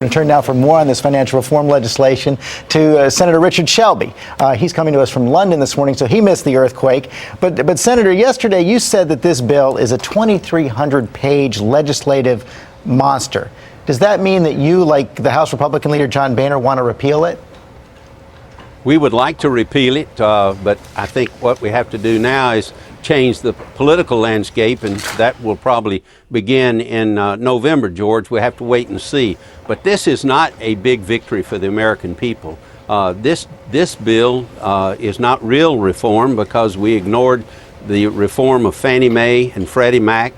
We're going to turn now for more on this financial reform legislation to Senator Richard Shelby. He's coming to us from London this morning, so he missed the earthquake. But Senator, yesterday you said that this bill is a 2,300-page legislative monster. Does that mean that you, like the House Republican leader John Boehner, want to repeal it? We would like to repeal it, but I think what we have to do now is change the political landscape, and that will probably begin in November, George. We have to wait and see. But this is not a big victory for the American people. This bill is not real reform because we ignored the reform of Fannie Mae and Freddie Mac.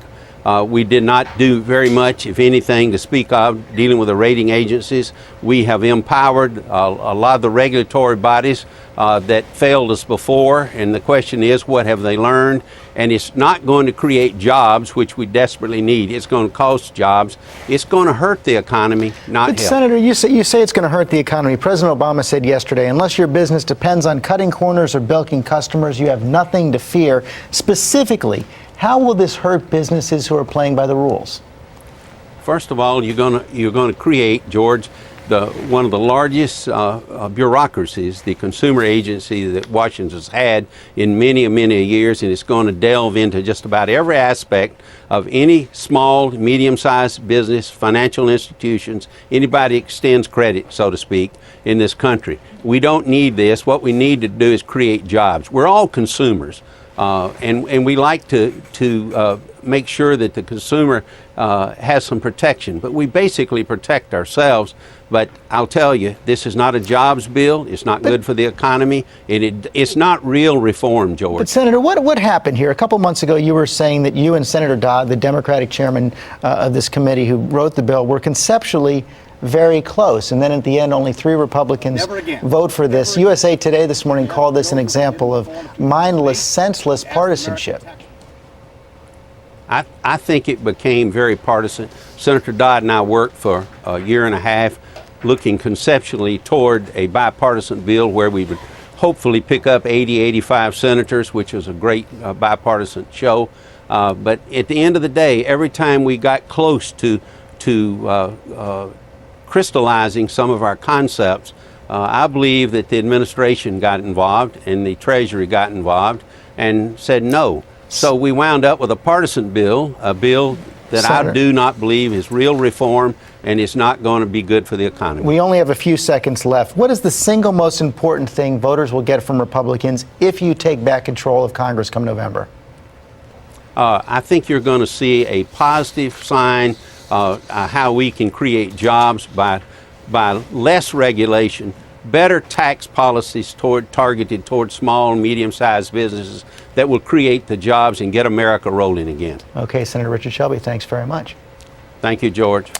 We did not do very much, if anything, to speak of dealing with the rating agencies. We have empowered a lot of the regulatory bodies that failed us before, and the question is, what have they learned? And it's not going to create jobs, which we desperately need. It's going to cost jobs. It's going to hurt the economy, not help. Senator, you say it's going to hurt the economy. President Obama said yesterday, unless your business depends on cutting corners or bilking customers, you have nothing to fear. Specifically, how will this hurt businesses who are playing by the rules? First of all, you're going to create, George, one of the largest bureaucracies, the consumer agency that Washington's had in many years, and it's going to delve into just about every aspect of any small, medium-sized business, financial institutions, anybody extends credit, so to speak, in this country. We don't need this. What we need to do is create jobs. We're all consumers. And we like to make sure that the consumer has some protection, but we basically protect ourselves. But I'll tell you, this is not a jobs bill. It's not good for the economy. It's not real reform, George. But Senator, what happened here? A couple months ago, you were saying that you and Senator Dodd, the Democratic chairman of this committee who wrote the bill, were conceptually very close, and then at the end only 3 Republicans vote for this. USA Today this morning called this an example of mindless, senseless partisanship. I think it became very partisan. Senator Dodd and I worked for a year and a half looking conceptually toward a bipartisan bill where we would hopefully pick up 80, 85 senators, which was a great bipartisan show. But at the end of the day, every time we got close to crystallizing some of our concepts, I believe that the administration got involved and the Treasury got involved and said no. So we wound up with a partisan bill, a bill that Senator, I do not believe is real reform, and it's not going to be good for the economy. We only have a few seconds left. What is the single most important thing voters will get from Republicans if you take back control of Congress come November? I think you're going to see a positive sign how we can create jobs by less regulation, better tax policies targeted toward small and medium-sized businesses that will create the jobs and get America rolling again. Okay, Senator Richard Shelby, thanks very much. Thank you, George.